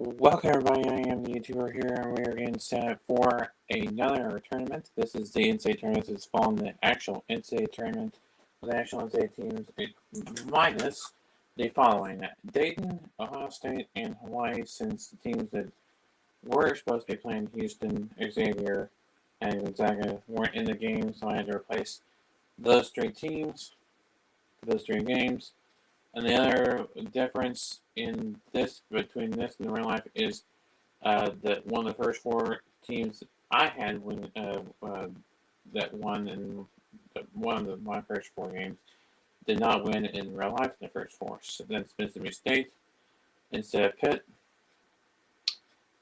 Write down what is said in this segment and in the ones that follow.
Welcome everybody, I am the YouTuber here, and we are getting set for another tournament. This is the NCAA tournament. It's following the actual NCAA tournament with the actual NCAA teams minus the following: Dayton, Ohio State, and Hawaii, since the teams that were supposed to be playing Houston, Xavier, and Gonzaga weren't in the game, so I had to replace those three teams for those three games. And the other difference in this between this and the real life is that one of the first four teams I had that won in one of my first four games did not win in real life in the first four. So that's Mississippi State instead of Pitt.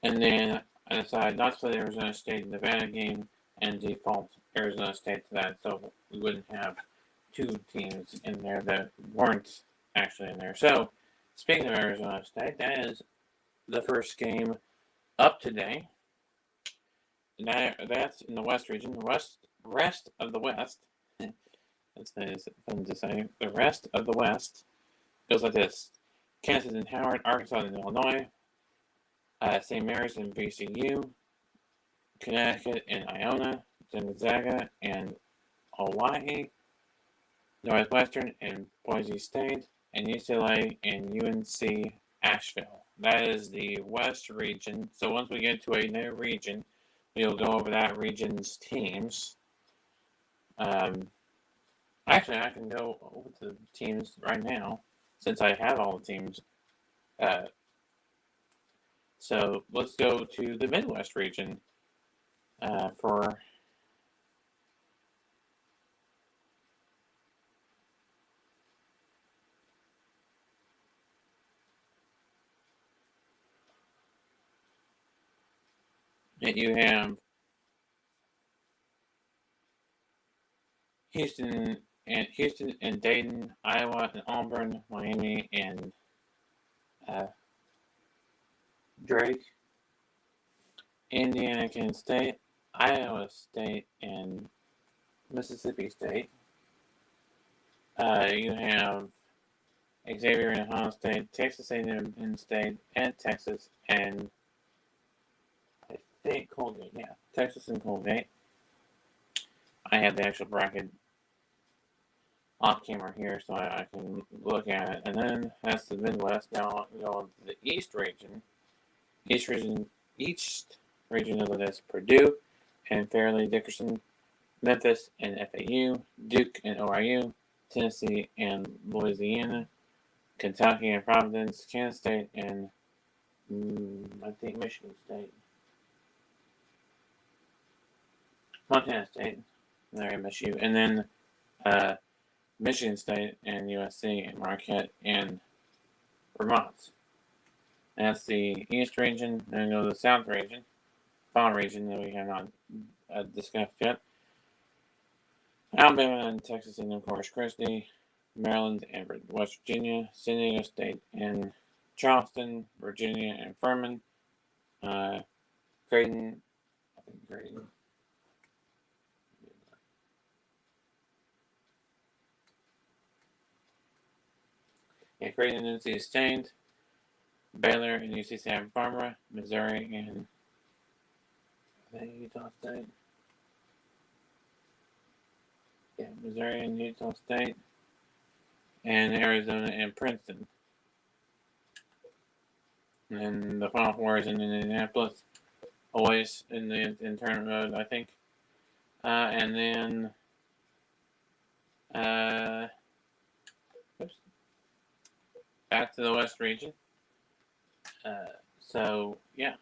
And then I decided not to play the Arizona State Nevada game and default Arizona State to that, so we wouldn't have two teams in there that weren't actually in there. So, speaking of Arizona State, that is the first game up today. And that's in the West region. The rest of the West, that's fun to say. The rest of the West goes like this: Kansas and Howard, Arkansas and Illinois, St. Mary's and VCU, Connecticut and Iona, Gonzaga and Hawaii, Northwestern and Boise State, and UCLA and UNC Asheville. That is the West region. So once we get to a new region, we'll go over that region's teams. Actually, I can go over the teams right now, since I have all the teams. So let's go to the Midwest region for... And you have Houston and Dayton, Iowa and Auburn, Miami and Drake, Indiana, Kansas State, Iowa State and Mississippi State. You have Xavier and Ohio State, Texas A&M State, and Texas and Colgate, yeah. Texas and Colgate. I have the actual bracket off camera here so I can look at it. And then that's the Midwest. Now I'll go on to the East region. East region of this: Purdue and Fairleigh Dickinson, Memphis and FAU, Duke and ORU, Tennessee and Louisiana, Kentucky and Providence, Kansas State and I think Michigan State. Montana State, there MSU, and then Michigan State and USC and Marquette and Vermont. And that's the East region. Then go to the South region, fall region that we have not discussed yet. Alabama and Texas and of Corpus Christi, Maryland and West Virginia, San Diego State and Charleston, Virginia and Furman, Creighton. Creighton and NC State, Baylor and UC Santa Barbara, Missouri and Utah State. Yeah, Missouri and Utah State, and Arizona and Princeton. And then the Final Four is in Indianapolis, always in tournament mode, I think. And then back to the West region. So yeah,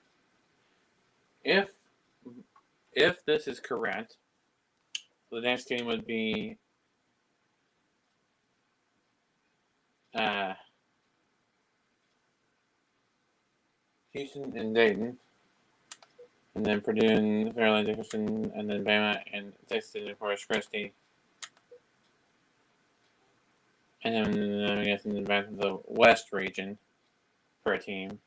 if this is correct, the next game would be Houston and Dayton, and then Purdue and Fairleigh Dickinson, and then Bama and Texas and Corpus Christi. And then I'm guessing back to the West region for a team.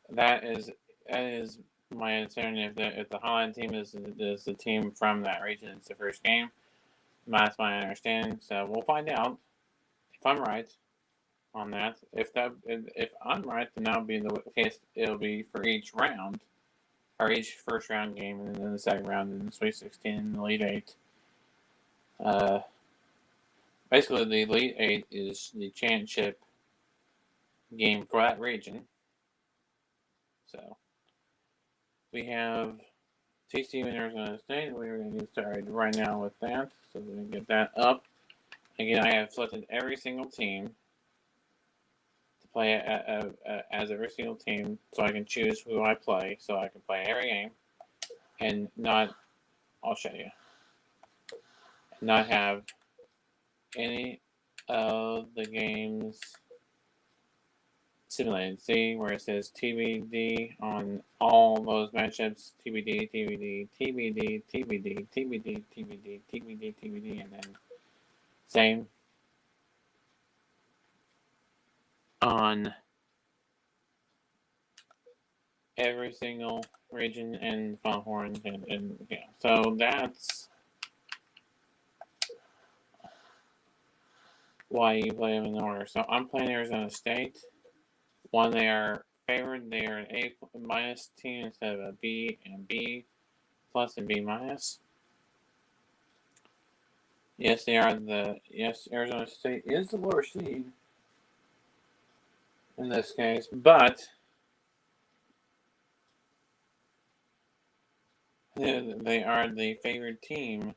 That is my understanding. If the Holland team is the team from that region, it's the first game. That's my understanding. So we'll find out if I'm right on that, if I'm right, then that'll be the case. It'll be for each round, or each first round game, and then the second round, and the Sweet 16, and the Elite Eight. Basically, the Elite Eight is the championship game for that region. So we have TCU and Arizona State. We're going to get started right now with that, so we can get that up. Again, I have selected every single team to play as every single team, so I can choose who I play, so I can play every game, and not. I'll show you. Not have any of the games simulated. See where it says TBD on all those matchups. TBD, TBD, TBD, TBD, TBD, TBD, TBD, TBD, and then same on every single region and Foghorn, and yeah. So that's why you play them in order. So I'm playing Arizona State. One, they are favored. They are an A minus team instead of a B and B plus and B minus. Yes, they are Arizona State is the lower seed in this case, but they are the favored team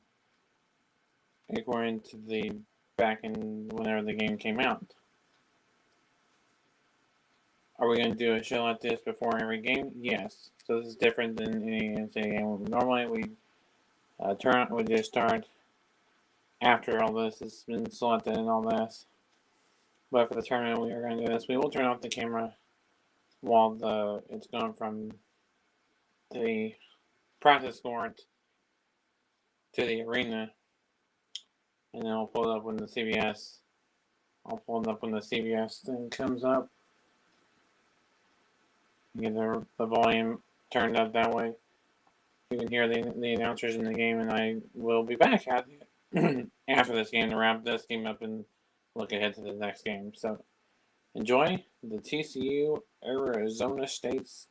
according to the back in whenever the game came out. Are we going to do a show like this before every game? Yes. So this is different than any NCAA game. Normally we just start after all this has been selected and all this. But for the tournament, we are going to do this. We will turn off the camera while it's going from the practice court to the arena, and then I'll pull it up when the CBS. I'll pull it up when the CBS thing comes up. Get the volume turned up that way. You can hear the announcers in the game, and I will be back after this game to wrap this game up and look ahead to the next game. So enjoy the TCU Arizona State's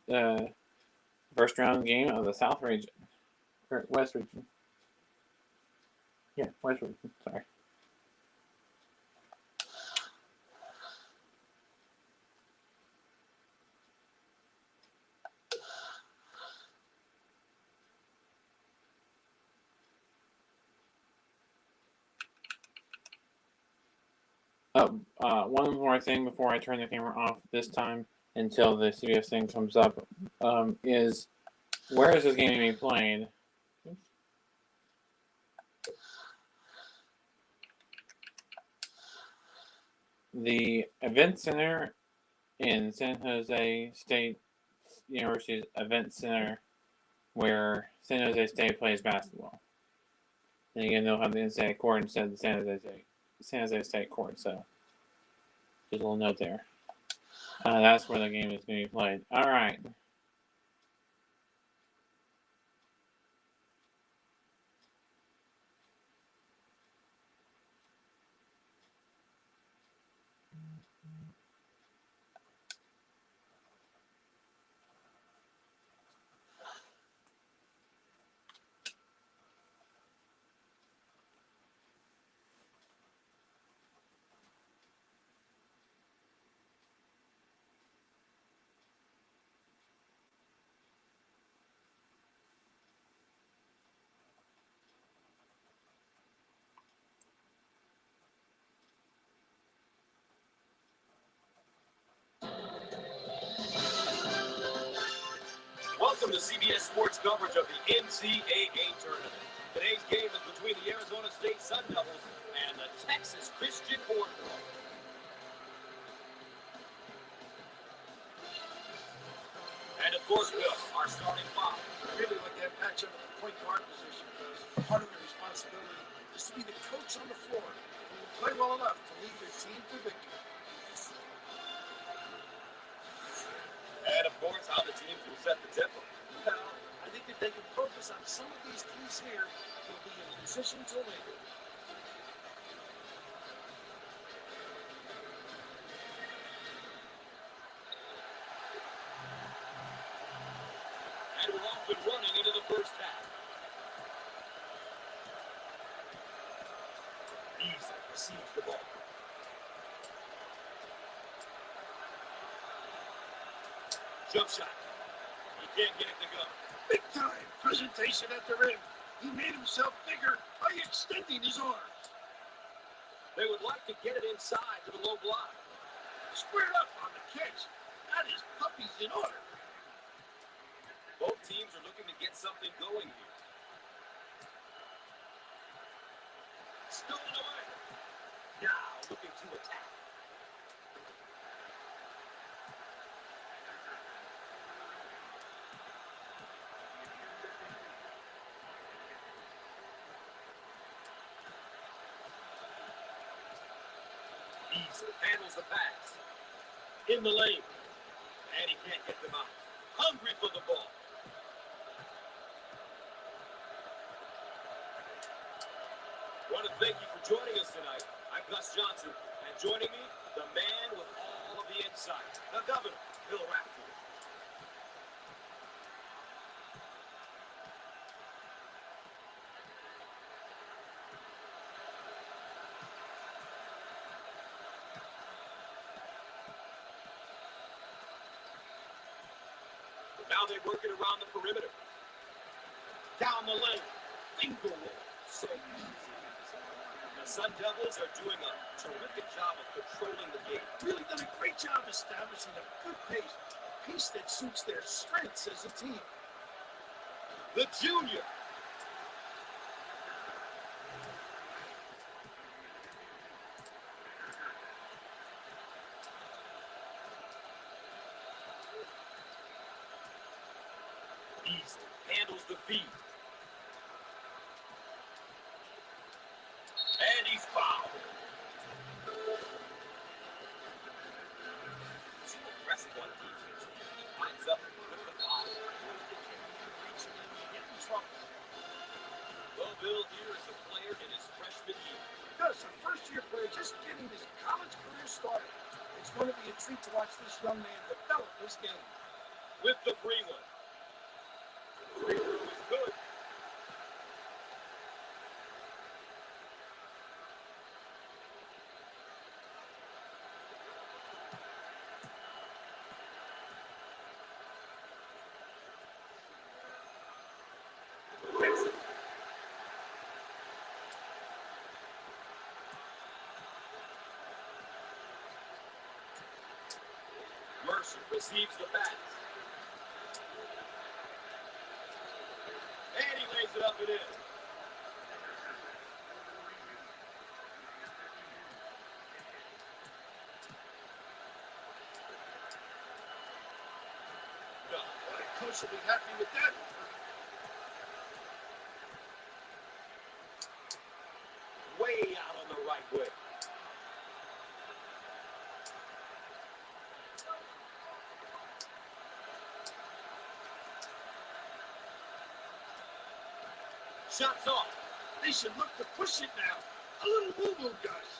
first round game of the South region, or West region. Yeah, West region. Sorry. One more thing before I turn the camera off this time until the CBS thing comes up is where is this game being played? The Event Center in San Jose State University's Event Center, where San Jose State plays basketball. And again, they'll have the NCAA court instead of the San Jose State court. So just a little note there. That's where the game is going to be played. All right. Welcome to CBS Sports coverage of the NCAA tournament. Today's game is between the Arizona State Sun Devils and the Texas Christian Hornets. And of course, Will, our starting five. I really like that matchup at the point guard position because part of the responsibility is to be the coach on the floor who will play well enough to lead their team to victory. And of course, how the teams will set the tempo. Well, I think if they can focus on some of these keys here, they'll be in position to win. Easily receives the ball. Jump shot. He can't get it to go. Big time presentation at the rim. He made himself bigger by extending his arms. They would like to get it inside to the low block. Squared up on the catch. That is puppies in order. Both teams are looking to get something going here. Stolen away. Now looking to attack. Easily handles the pass. In the lane. And he can't get them out. Hungry for the ball. I want to thank you for joining us tonight. I'm Gus Johnson, and joining me, the man with all of the insight, the governor, Bill Raftery. Now they work it around the perimeter. Down the lane. Finger roll. So easy. The Sun Devils are doing a terrific job of controlling the game. Really done a great job establishing a good pace. A pace that suits their strengths as a team. The junior. Easily handles the feed. And he's fouled. Too aggressive on defense. He winds up with the foul. Get in trouble. Well, Bill here is a player in his freshman year. Gus, a first-year player just getting his college career started. It's going to be a treat to watch this young man develop his game. With the free one. Free one was good. Excellent. Mercer receives the pass. And he lays it up and in. No. Boy, coach will be happy with that. Way out on the right way. Shots off. They should look to push it now. A little woo-woo, Gus.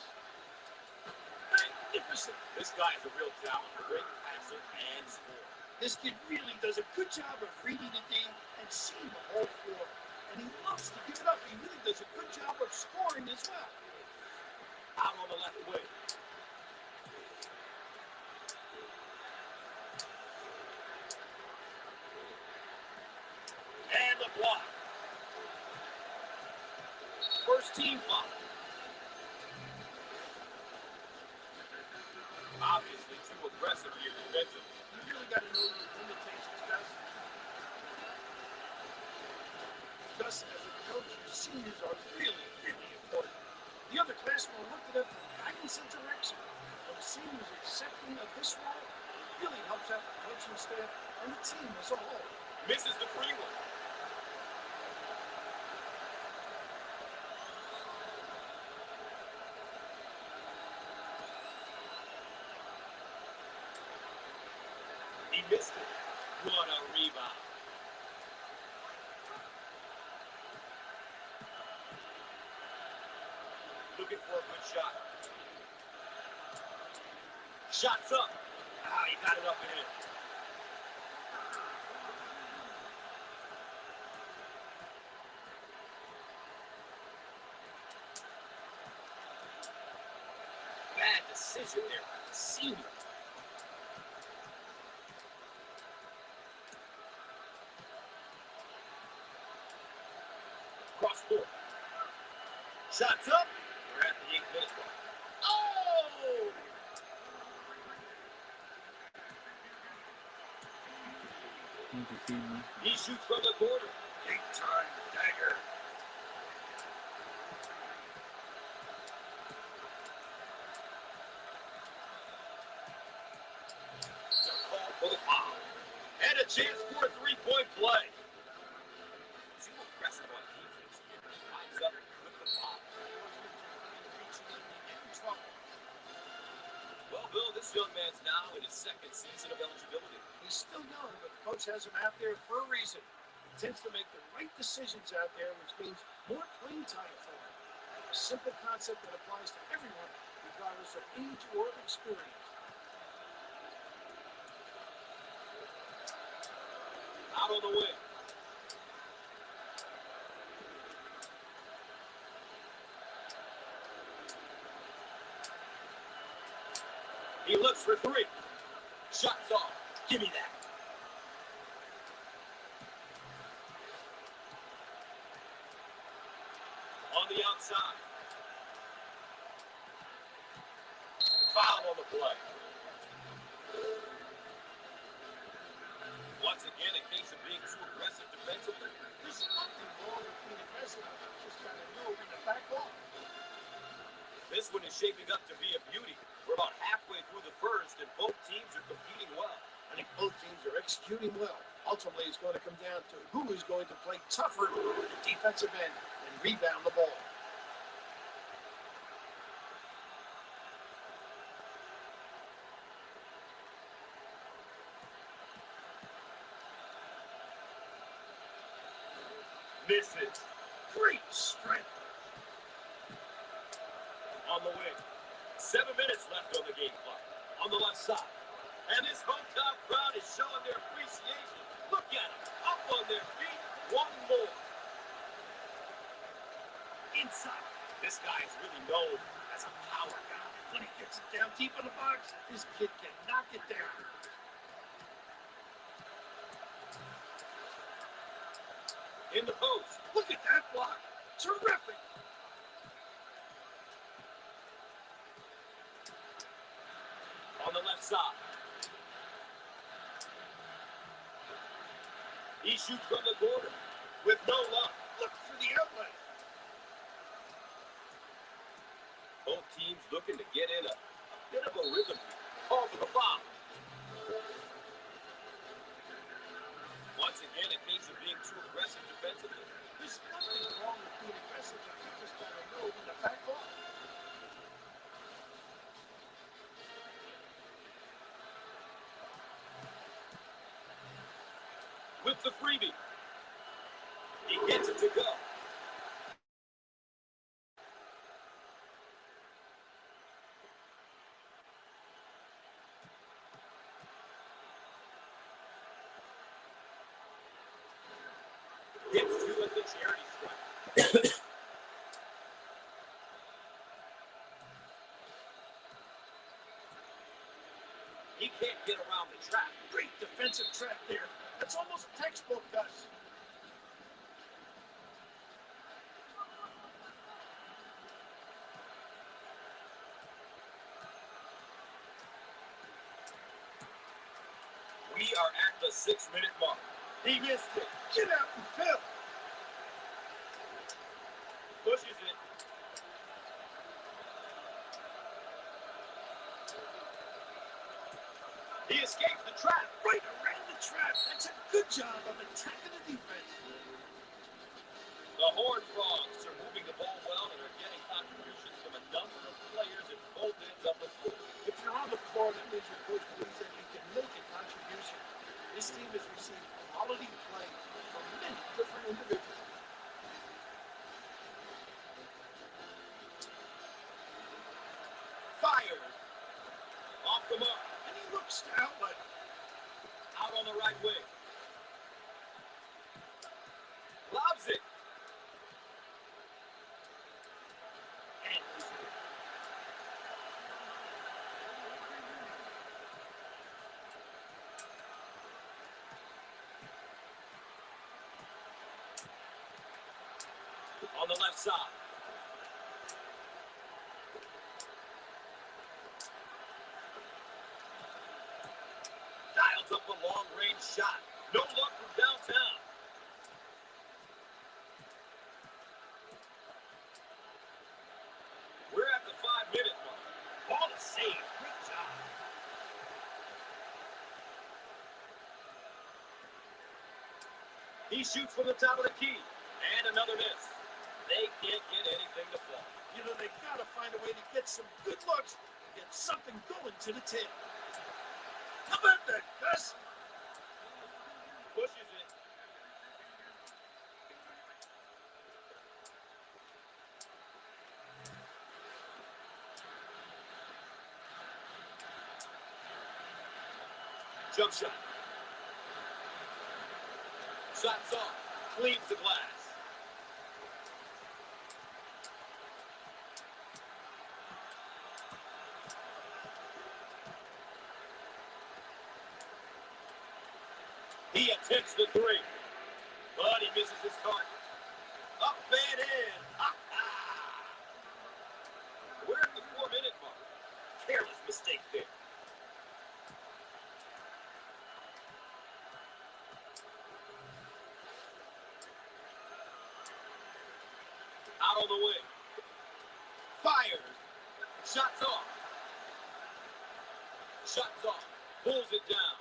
Magnificent. This guy is a real talent. A great passer and scorer. This kid really does a good job of reading the game and seeing the whole floor. And he loves to give it up. He really does a good job of scoring as well. Out on the left wing. And the block. First team foul. Obviously too aggressive here defensively. You really got to know your limitations, Gus. Gus, as a coach, your seniors are really, really important. The other classmen are looking at for guidance and direction. When the seniors accepting of this role, it really helps out the coaching staff and the team as a whole. Misses the free one. He missed it. What a rebound. Looking for a good shot. Shots up. Ah, he got it up and in. bad decision there. Senior. Cross court. Shots up. We're at the 8-minute mark. Oh! He shoots from the corner. Big time dagger. It's a call for the foul. And a chance for a three-point play. Too aggressive on defense here. Lines up with the foul. Well, Bill, this young man's now in his second season of eligibility. He's still young, but the coach has him out there for a reason. He tends to make the right decisions out there, which means more playing time for him. A simple concept that applies to everyone, regardless of age or experience. Out on the wing. He looks for three. Shots off. Give me that. On the outside. Foul on the play. Once again, a case of being too aggressive defensively. There's nothing wrong with being aggressive. Just gotta know when to back off. This one is shaping up to be a beauty. We're about halfway through the first, and both teams are competing well. I think both teams are executing well. Ultimately, it's going to come down to who is going to play tougher at the defensive end and rebound the ball. Misses. Great strength. On the wing. 7 minutes left on the game clock. On the left side. And this hometown crowd is showing their appreciation. Look at them. Up on their feet. One more. Inside. This guy is really known as a power guy. When he gets it down deep in the box, this kid can knock it down. In the post. Look at that block. Terrific. On the left side. He shoots from the corner with no luck. Look for the outlet. Both teams looking to get in a bit of a rhythm. Call for the foul. Once again, a case of being too aggressive defensively. There's nothing wrong with being aggressive. You just gotta know when to back off. With the freebie. He gets it to go. Gets two at the charity stripe. He can't get around the trap. Great defensive trap there. That's almost textbook, Gus. We are at the 6-minute mark. He missed it. Get out and fill. Pushes it. He escapes the trap. Right around the trap. That's a good job of attacking the defense. The Horned Frogs are moving the ball well and are getting contributions from a number of players at both ends of the floor. If you're on the floor, that means your coach believes that you can make a contribution. This team has received quality play from many different individuals. Fired. Off the mark. And he looks to outlet. Out on the right wing. Lobs it. And On the left side. Dials up a long-range shot. No luck from downtown. We're at the 5-minute mark. Ball is saved. Great job. He shoots from the top of the key. And another miss. They can't get anything to fall. You know, they've got to find a way to get some good looks and get something going to the tip. How about that, Gus? Pushes it. Jump shot. Shots off. Cleans the glass. He attempts the three, but he misses his target. Up and in. Ha-ha! We're at the 4-minute mark. Careless mistake there. Out on the wing. Fires. Shots off. Shots off. Pulls it down.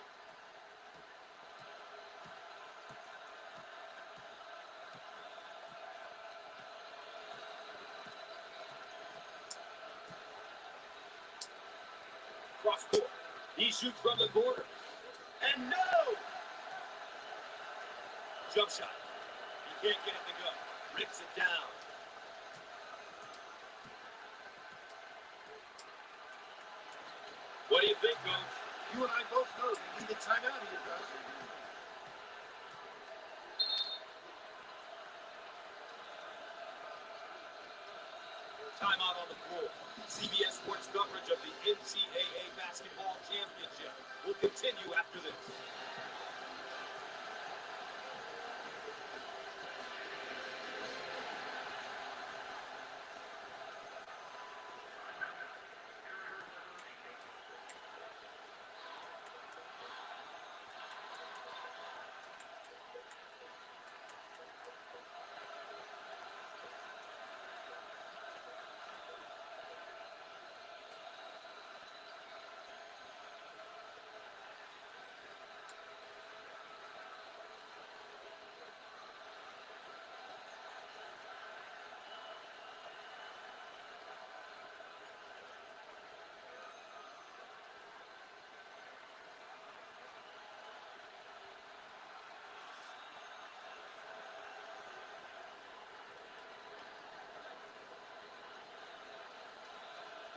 Cross court. He shoots from the corner. And no! Jump shot. He can't get it to go. Rips it down. What do you think, Coach? You and I both know we need a timeout here, Gus. Timeout on the floor. CBS Sports coverage of the NCAA Basketball Championship will continue after this.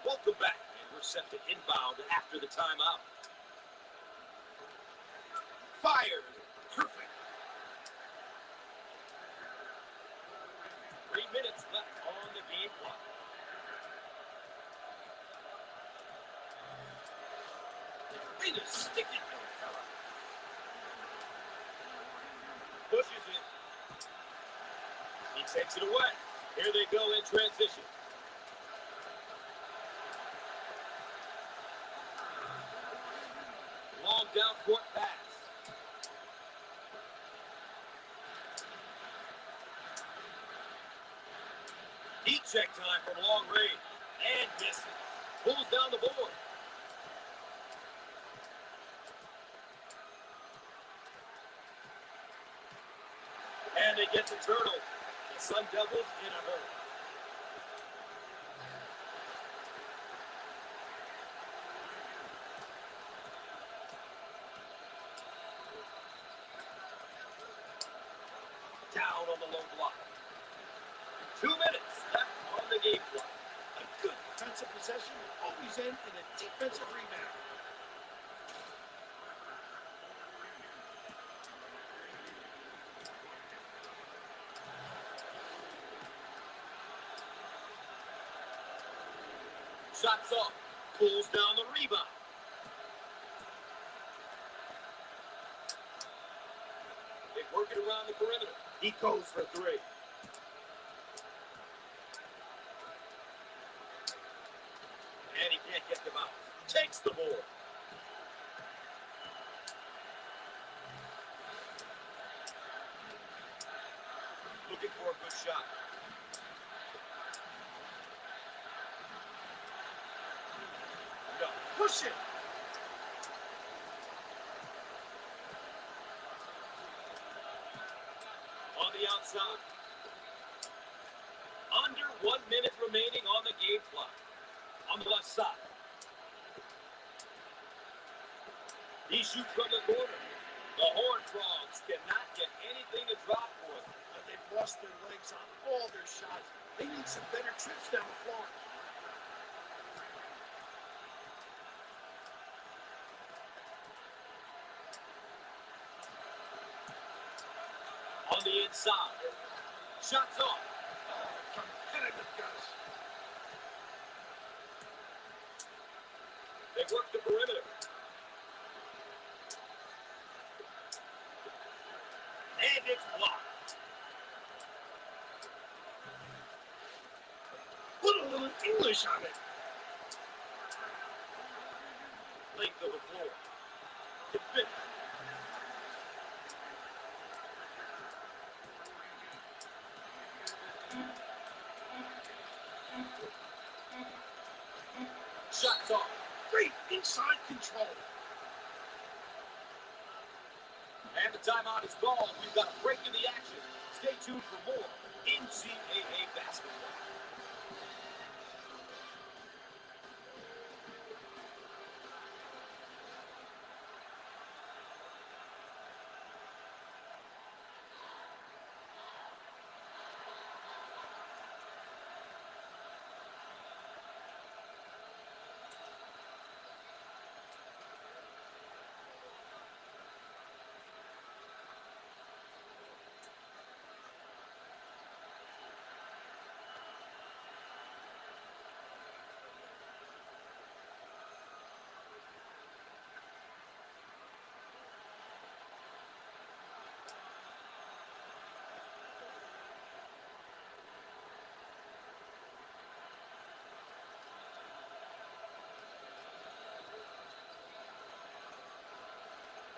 Welcome back, and we're set to inbound after the timeout. Fired. Perfect. 3 minutes left on the game clock. Way to stick it, young fella. Pushes it. He takes it away. Here they go in transition. Long down court pass. Heat check time from long range. And misses. Pulls down the board. And they get the turtle. The Sun Devils in a hurry. Down on the low block. 2 minutes left on the game clock. A good defensive possession will always end in a defensive rebound. Shots off. Pulls down the rebound. They work it around the perimeter. He goes for three. And he can't get them out. Takes the board. Looking for a good shot. No. Push it. On the outside. Under 1 minute remaining on the game clock. On the left side. He shoots from the corner. The Horned Frogs cannot get anything to drop for them. And they've lost their legs on all their shots. They need some better trips down the floor. On the inside. Shots off. Competitive guys. They work the perimeter. And it's blocked. Put a little English on it. Length of the floor. To fit. Shots off. Great inside control. And the timeout is called. We've got a break in the action. Stay tuned for more NCAA basketball.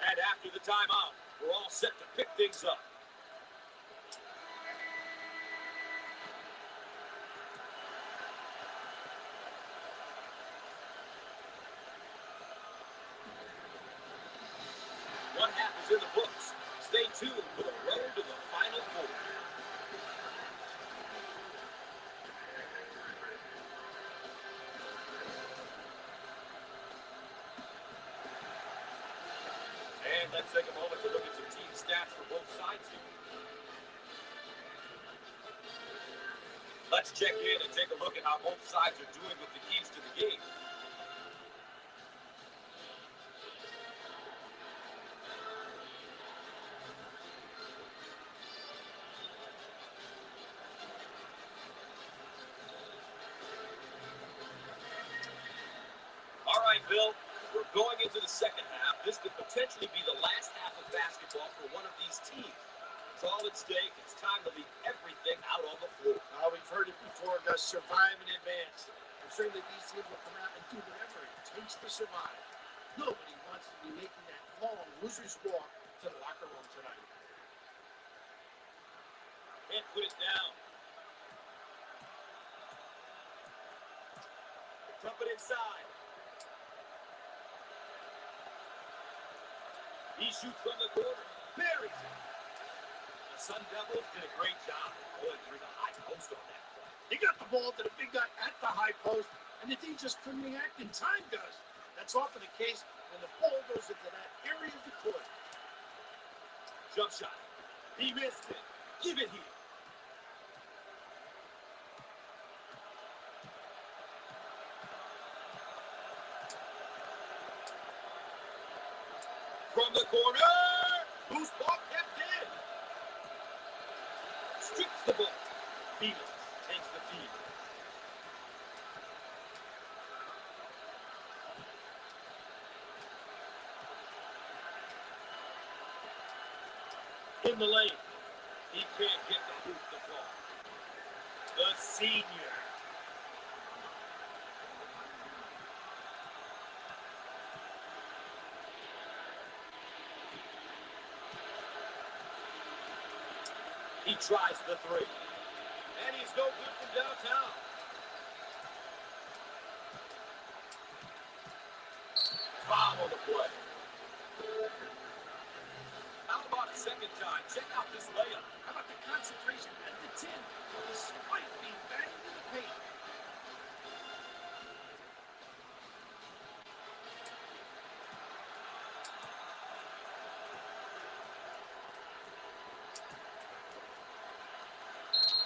And after the timeout, we're all set to pick things up. One half is in the books. Stay tuned for the road to the Final Four. And let's take a moment to look at some team stats for both sides here. Let's check in and take a look at how both sides are doing with the keys to the game. All right, Bill, we're going into the second half. This could potentially be the last half of basketball for one of these teams. It's all at stake. It's time to leave everything out on the floor. We've heard it before, Gus. Survive and advance. I'm sure that these teams will come out and do whatever it takes to survive. Nobody wants to be making that long loser's walk to the locker room tonight. Can't put it down. Dump it inside. He shoots from the corner. Buries it. The Sun Devils did a great job going through the high post on that play. He got the ball to the big guy at the high post, and the team just couldn't react in time, Gus. That's often the case when the ball goes into that area of the court. Jump shot. He missed it. Give it here. From the corner. Loose ball kept in. Strips the ball. Felix takes the feed. In the lane. He can't get the hoop to fall. The senior. He tries the three. And he's no good from downtown. Foul on the play. How about a second time? Check out this layup. How about the concentration at the 10, despite being banged in the paint?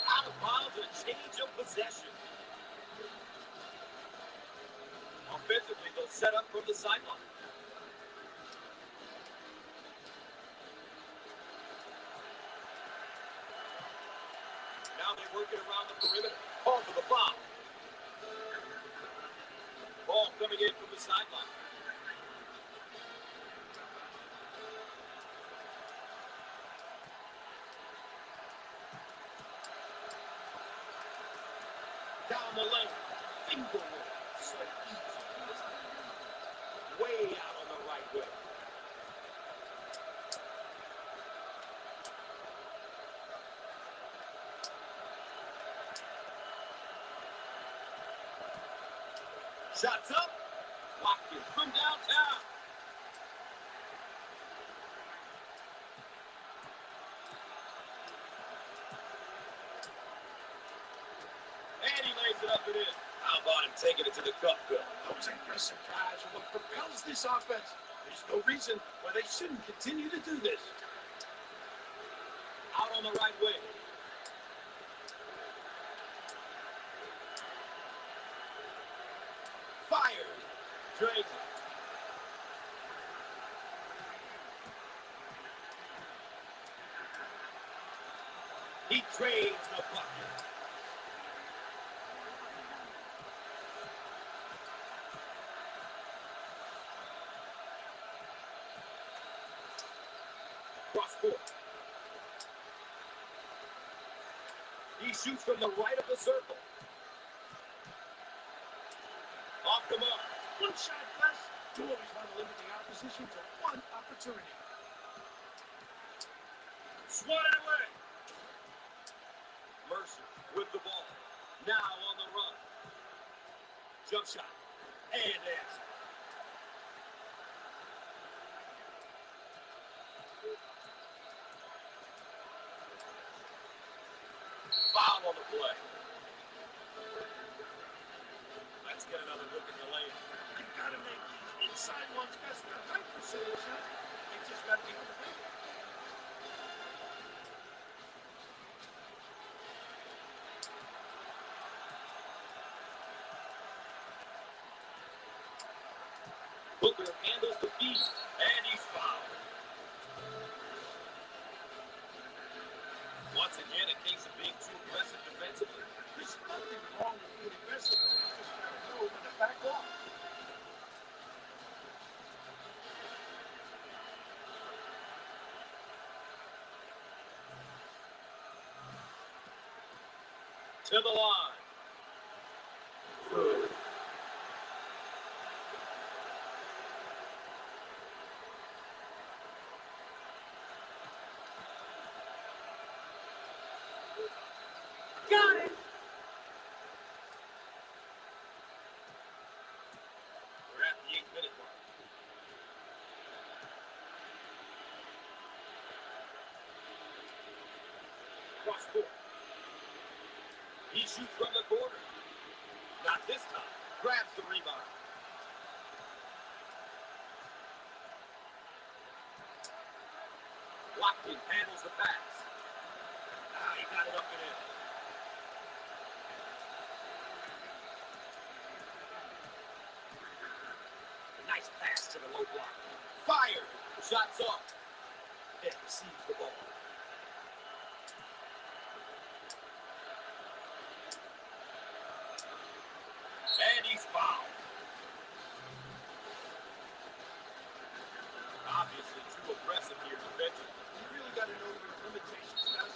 Out of bounds and a change of possession. Offensively, they'll set up from the sideline. Now they work it around the perimeter. Call for the foul. Ball coming in from the sideline. Down the lane. Finger roll. So easy. Way out on the right wing. Shots up. Locked in from downtown. And he lays it up and in. How about him taking it to the cup, Bill? Those aggressive guys are what propels this offense. There's no reason why they shouldn't continue to do this. Out on the right wing. Fired. Drains it. He trades the bucket. Cross court. He shoots from the right of the circle. Off the mark. One shot less. You always want to limit the opposition to one opportunity. Swatted away. Mercer with the ball. Now on the run. Jump shot. And answer. Foul on the play. Let's get another look at the lane. You gotta make these inside ones best of the tight percentage shot. They just gotta be able to make it. Booker handles the feed, and he's fouled. Once again, a case of being too aggressive defensively. There's nothing wrong with being aggressive, but you just gotta know when to back off. To the line. Got it. We're at the 8-minute mark. Cross court. He shoots from the corner. Not this time. Grabs the rebound. Lockton handles the pass. He got it up and in. Nice pass to the low block. Fired. Shots off. And receives the ball. And he's fouled. Obviously too aggressive here defensively. You really gotta know your limitations, guys.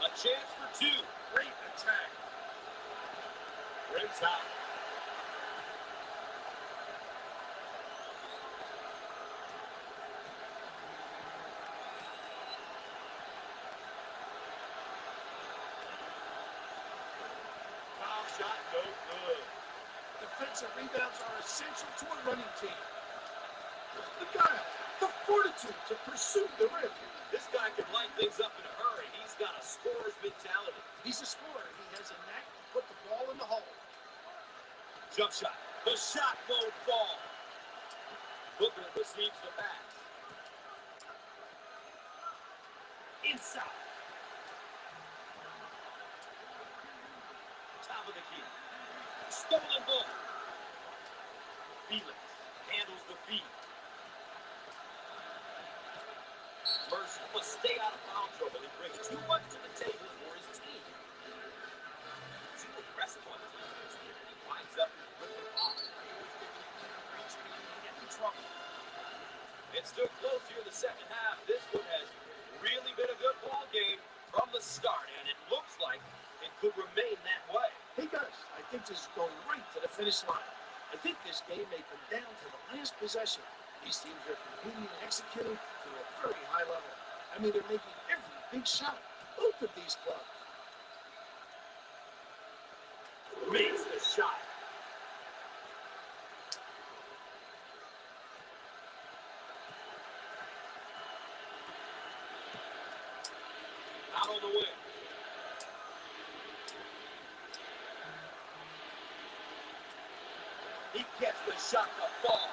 A chance for two. Great attack. Rims out. Foul shot, no good. Defensive rebounds are essential to a running team. The guile, the fortitude to pursue the rim. This guy can light things up in a hurry. He's got a scorer's mentality. He's a scorer. He has a knack to put the ball in the hole. Jump shot. The shot won't fall. Booker receives the pass. Inside. Top of the key. Stolen ball. Felix handles the feed. Mercer must stay out of foul trouble. He brings too much to the table for his team. Too aggressive on the defense. He winds up with the ball. It's still close here in the second half. This one has really been a good ball game from the start, and it looks like it could remain that way. He does. I think this is going right to the finish line. I think this game may come down to the last possession. These teams are competing and executing to a very high level. I mean, they're making every big shot. Both of these clubs. Makes the shot. Out on the wing. He gets the shot to fall.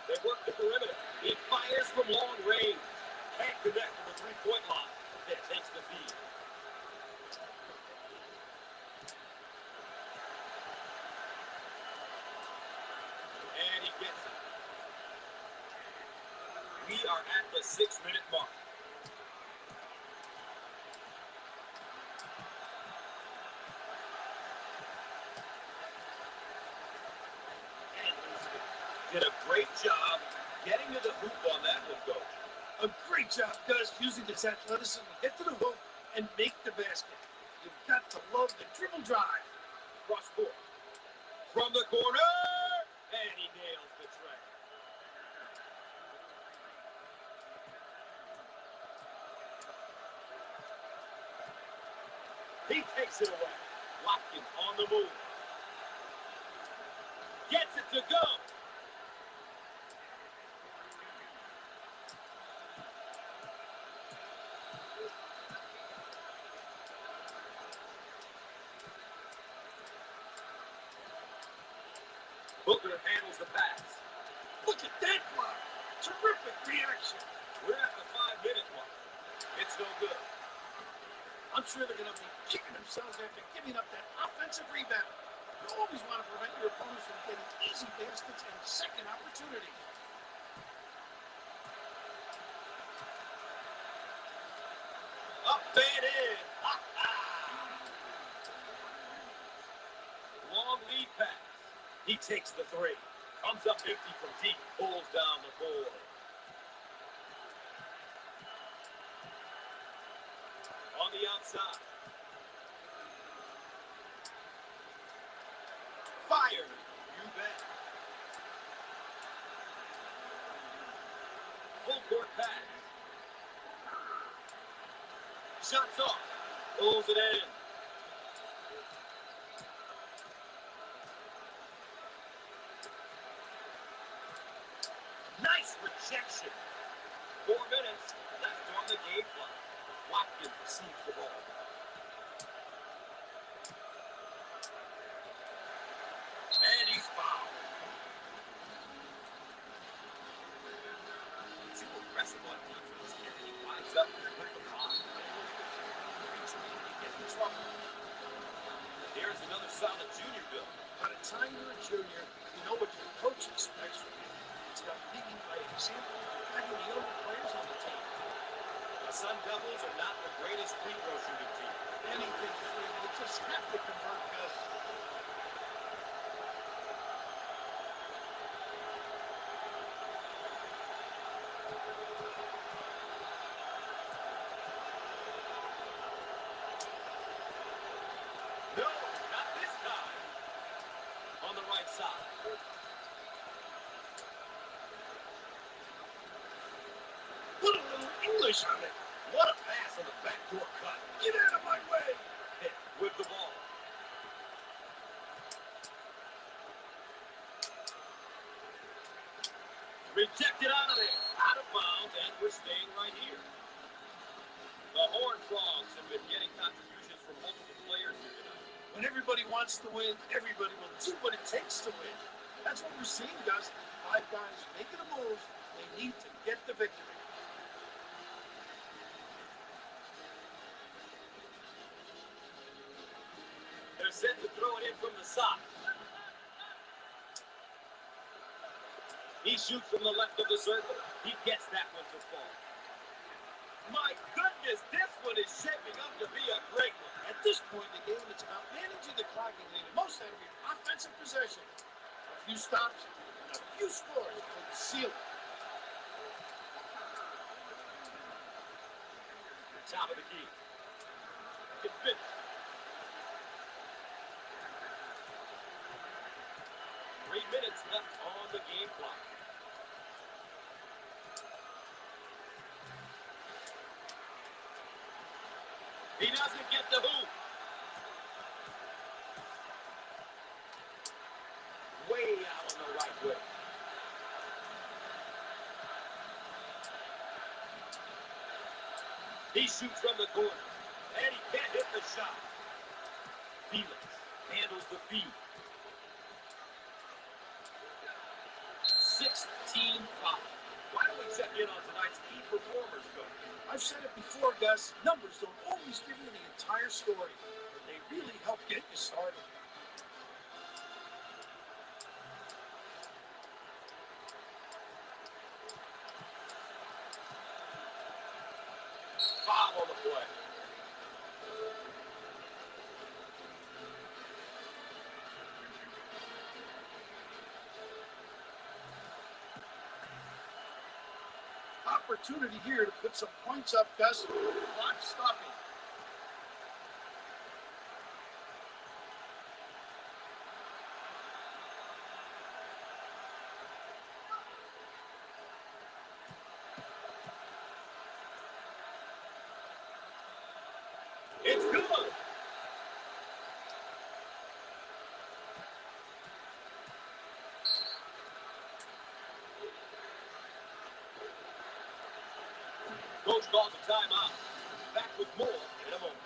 They work the perimeter. He fires from long range. Can't connect to the three-point line. Then takes the feed. And he gets it. We are at the 6-minute mark. Did a great job getting to the hoop on that one, Coach. A great job, Gus, using his athleticism to get to the hoop and make the basket. You've got to love the dribble drive. Cross court. From the corner, and he nails the tray. He takes it away. Watkins on the move. Gets it to go. Booker handles the pass. Look at that block. Terrific reaction. We're at the 5-minute mark. It's no good. I'm sure they're going to be kicking themselves after giving up that offensive rebound. You always want to prevent your opponents from getting easy baskets and second opportunity. Up and in. Long lead pass. He takes the three. Comes up empty from deep. Pulls down the board. On the outside. Fired. You bet. Full court pass. Shots off. Pulls it in. Nice rejection. 4 minutes left on the game clock. Watkins receives the ball. And he's fouled. Too aggressive on defense here. He winds up with the foul. Here's another solid junior bill. By the time you're a junior, you know what your coach expects from you. It's about leading by example and having the younger players on the team. The Sun Devils are not the greatest free throw shooting team. Anything free, you just have to convert, Gus. English on it. What a pass on the backdoor cut. Get out of my way. Hit with the ball. Rejected out of there. Out of bounds, and we're staying right here. The Horned Frogs have been getting contributions from multiple players here tonight. When everybody wants to win, everybody will do what it takes to win. That's what we're seeing, Gus. 5 guys making a move. They need to get the victory. They're set to throw it in from the side. He shoots from the left of the circle. He gets that one to fall. My goodness, this one is shaping up to be a great one. At this point in the game, it's about managing the clock and getting the most out of your offensive possession. A few stops and a few scores will seal it. Top of the key. It's finished. Three minutes left on the game clock. He doesn't get the hoop. Way out on the right wing. He shoots from the corner, and he can't hit the shot. Felix handles the feed. 16-5. Why don't we check in on tonight's key performers, Coach? I've said it before, Gus. Numbers don't always give you the entire story, but they really help get you started. Foul on the play. Opportunity here to put some points up, Gus. Clock stopping. It's good. Coach calls a timeout. Back with more in a moment.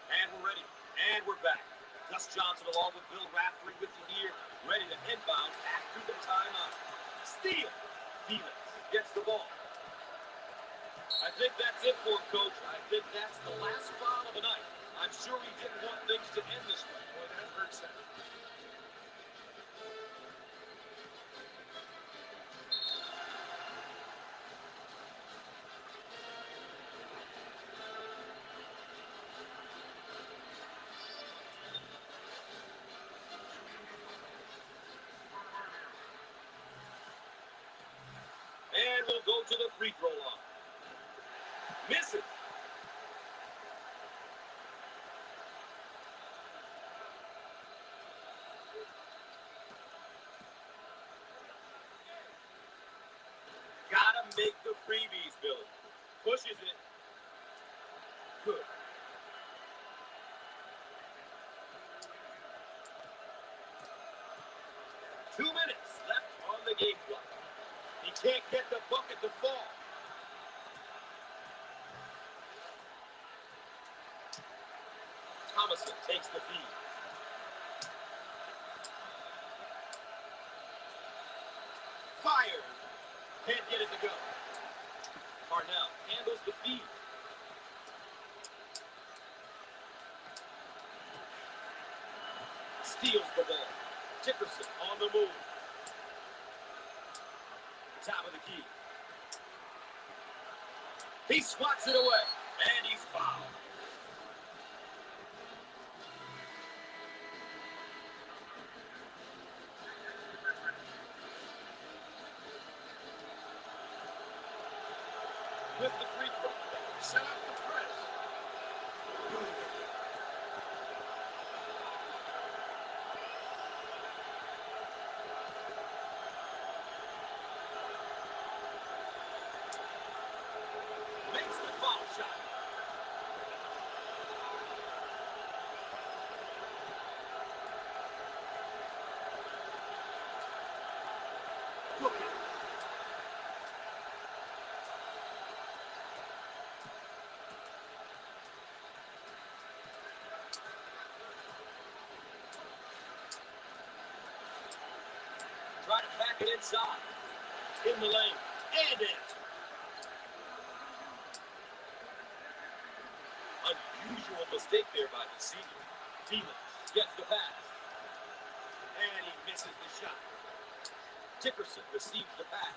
And we're ready. And we're back. Gus Johnson along with Bill Raftery with you here, ready to inbound after the timeout. Steal. Felix gets the ball. I think that's it for him, Coach. I think that's the last foul of the night. I'm sure he didn't want things to end this way. Boy, that hurts that. to the free throw line. Misses. Gotta make the freebies, Billy. Pushes it. Good. Two minutes left on the game clock. He can't get the bucket to fall. Thomason takes the feed. Fires. Can't get it to go. Parnell handles the feed. Steals the ball. Dickerson on the move. Top of the key. He swats it away. And he's fouled. With the free throw. Set up the press. Makes the foul shot. Look at it. Try to pack it inside. In the lane. And in. Unusual mistake there by the senior. Felix gets the pass. And he misses the shot. Dickerson receives the pass.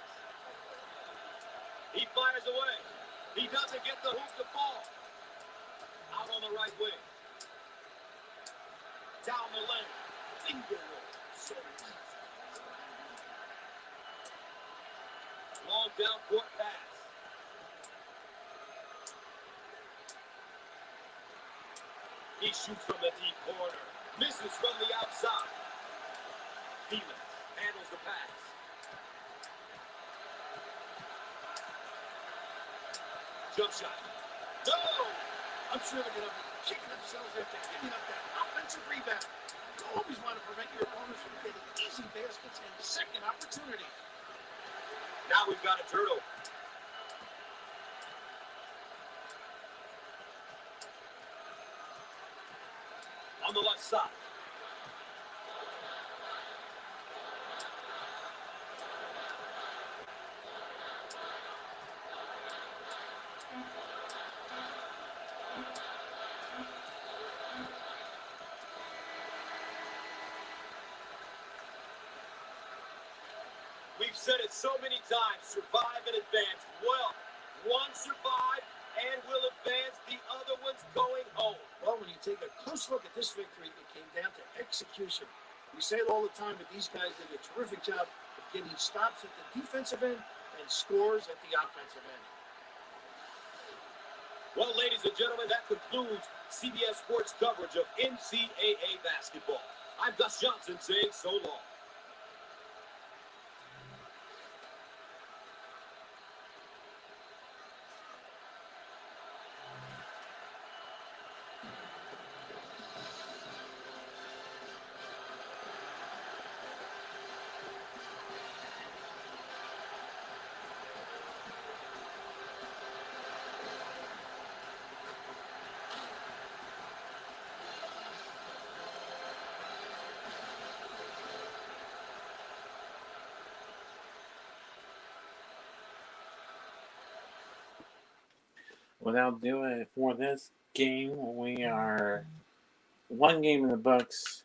He fires away. He doesn't get the hoop to fall. Out on the right wing. Down the lane. Finger roll. So easy. Long down court pass. He shoots from the deep corner. Misses from the outside. Felix handles the pass. Jump shot. No! I'm sure they're going to be kicking themselves after giving up that offensive rebound. You always want to prevent your opponents from getting easy baskets and second opportunity. Now we've got a turnover. On the left side. We've said it so many times, survive and advance. Well, one survived and will advance, the other one's going home. Well, when you take a close look at this victory, it came down to execution. We say it all the time, but these guys did a terrific job of getting stops at the defensive end and scores at the offensive end. Well, ladies and gentlemen, that concludes CBS Sports coverage of NCAA basketball. I'm Gus Johnson saying so long. Well, that'll do it for this game. We are one game in the books.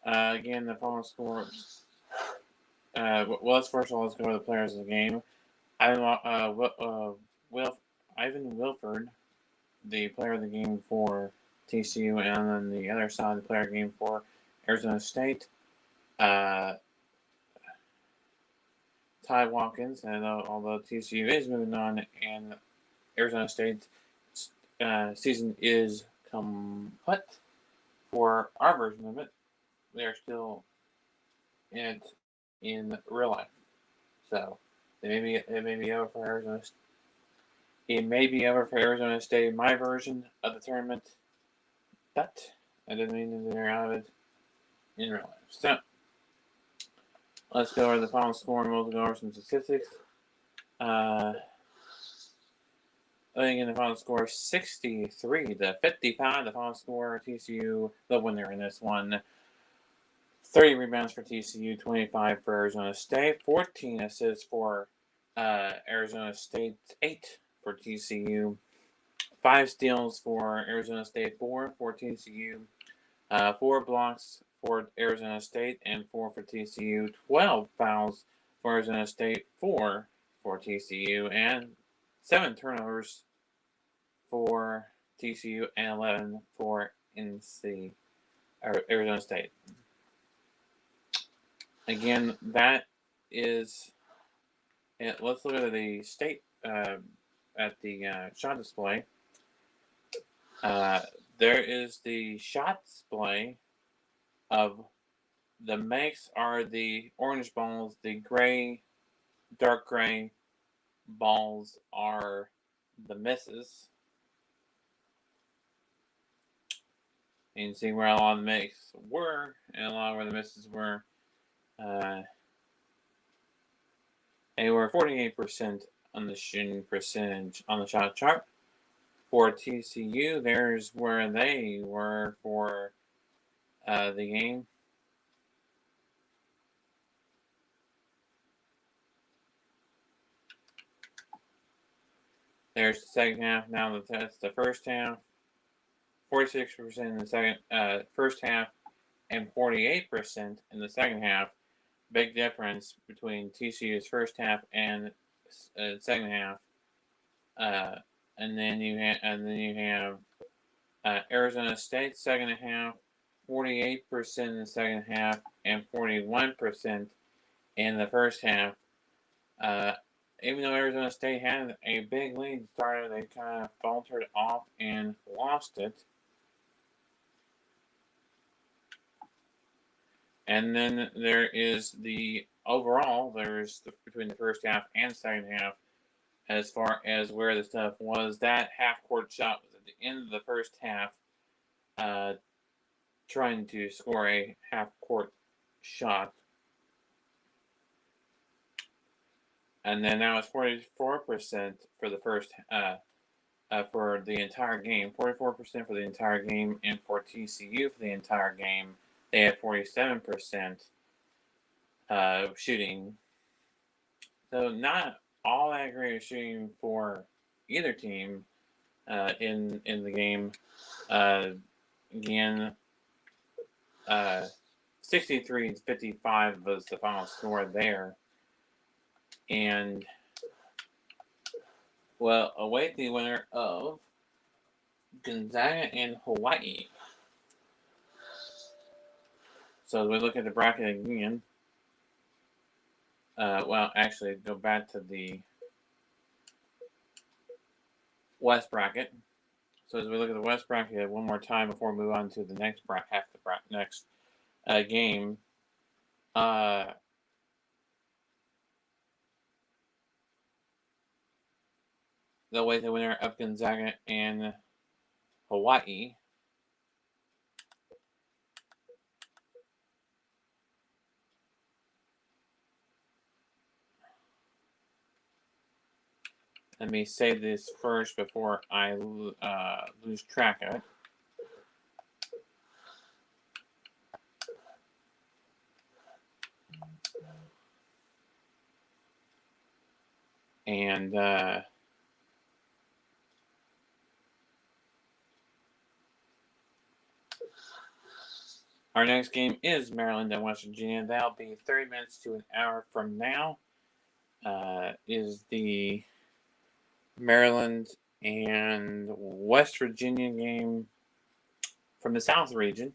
Again, the final scores. Well, let's first of all, let's go over the players of the game. Ivan Wilford, the player of the game for TCU, and then the other side, the player of the game for Arizona State. Ty Watkins, and although TCU is moving on and Arizona State season is complete for our version of it, they're still in it in real life. So it may be over for Arizona. It may be over for Arizona State in my version of the tournament, but that doesn't mean that they're out of it in real life. So let's go over the final score and we'll go over some statistics. Looking in the final score 63 to 55. The final score TCU, the winner in this one. 30 rebounds for TCU, 25 for Arizona State, 14 assists for Arizona State, 8 for TCU, 5 steals for Arizona State, 4 for TCU, 4 blocks for Arizona State, and 4 for TCU, 12 fouls for Arizona State, 4 for TCU, and 7 turnovers for TCU, and 11 for Arizona State. Again, that is it. Let's look at the state at the shot display. There is the shot display of the makes are the orange balls, the gray, dark gray balls are the misses. You can see where a lot of the makes were and a lot where the misses were. They were 48% on the shooting percentage on the shot chart. For TCU, there's where they were for the game. There's the second half. Now that's the first half. 46% in the first half, and 48% in the second half. Big difference between TCU's first half and second half. And then you have Arizona State second half, 48% in the second half, and 41% in the first half. Even though Arizona State had a big lead started, they kind of faltered off and lost it. And then there is the overall, between the first half and second half, as far as where the stuff was. That half-court shot was at the end of the first half, trying to score a half-court shot. And then that was 44% for the first, for the entire game. 44% for the entire game, and for TCU for the entire game, they had 47% shooting. So not all that great shooting for either team in the game. Again, 63-55 was the final score there. And well, await the winner of Gonzaga and Hawaii. So as we look at the bracket again, actually go back to the West bracket. So as we look at the West bracket one more time before we move on to the next next game, they'll wait the winner of Gonzaga and Hawaii. Let me say this first before I lose track of it. And our next game is Maryland and West Virginia. That'll be 30 minutes to an hour from now. Is the Maryland and West Virginia game from the South region.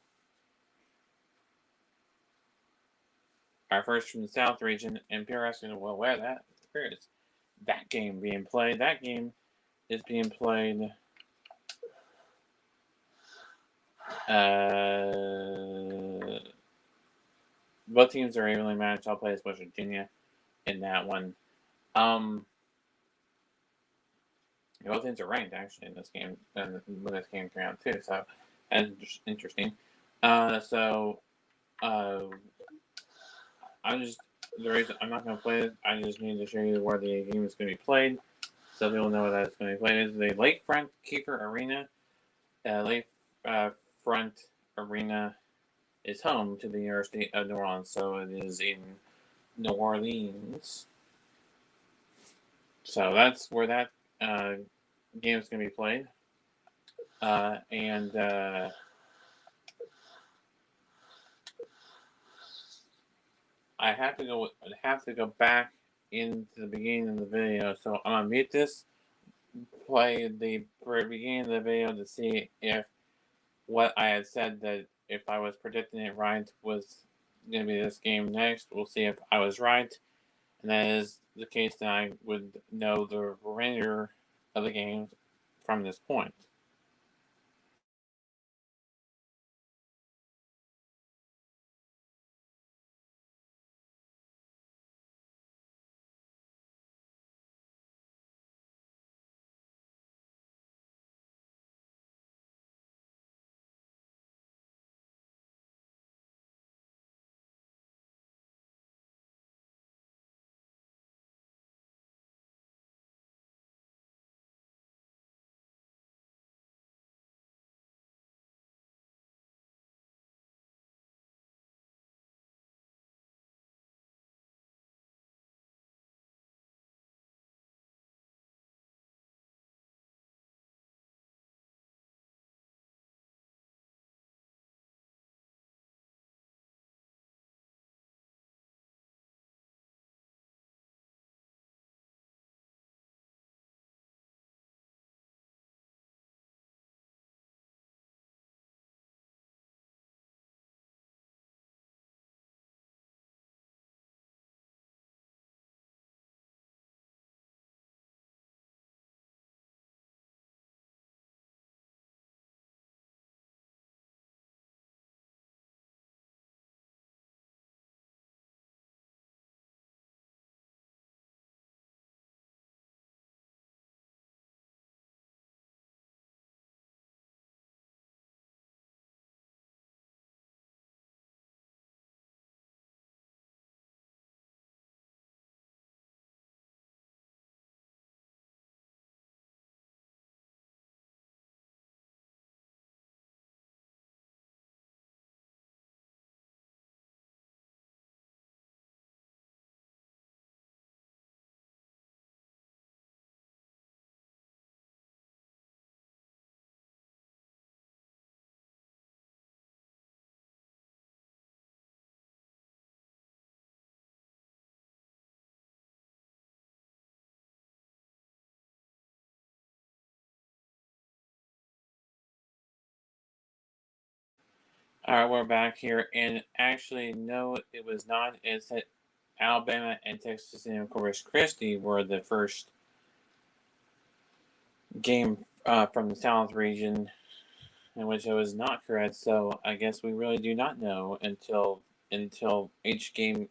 our first from the South region, and people are asking, well, where is that game being played? That game is being played both teams are evenly matched. I'll play as West Virginia in that one. Both teams are ranked actually in this game, and when this game came out too. So that's interesting. I'm just the reason I'm not going to play it. I just need to show you where the game is going to be played, so people know where that's going to be played. It's the Lakefront Kiefer Arena. Lakefront Arena is home to the University of New Orleans, so it is in New Orleans. So that's where that game is going to be played. I have to go back into the beginning of the video. So I'm gonna mute this, play the beginning of the video to see if what I had said, that if I was predicting it right, was gonna be this game next. We'll see if I was right, and that is the case. Then I would know the remainder of the games from this point. All right, we're back here, and actually, no, it was not. It's that Alabama and Texas A&M Corpus Christi were the first game from the South region, in which I was not correct. So I guess we really do not know until each game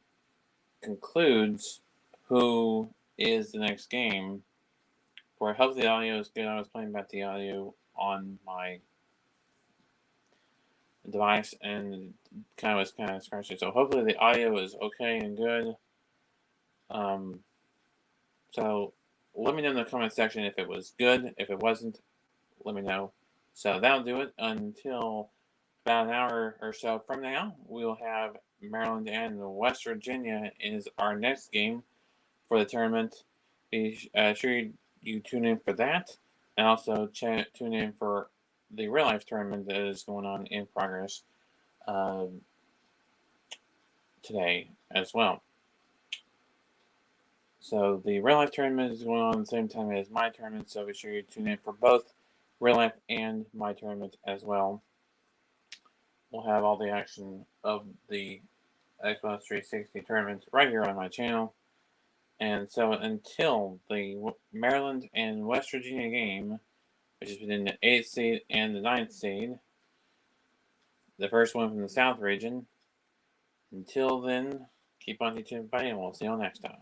concludes who is the next game. For hopefully the audio is good. I was playing back the audio on my device and was kind of scratchy. So hopefully the audio is okay and good. So let me know in the comment section if it was good. If it wasn't, let me know. So that'll do it until about an hour or so from now. We'll have Maryland and West Virginia is our next game for the tournament. Be sure you tune in for that, and also tune in for the real life tournament that is going on in progress today as well. So the real life tournament is going on at the same time as my tournament, so be sure you tune in for both real life and my tournament as well. We'll have all the action of the Xbox 360 tournaments right here on my channel. And so until the Maryland and West Virginia game, which is between the 8th seed and the 9th seed, the first one from the South region, until then, keep on teaching fighting, and we'll see you all next time.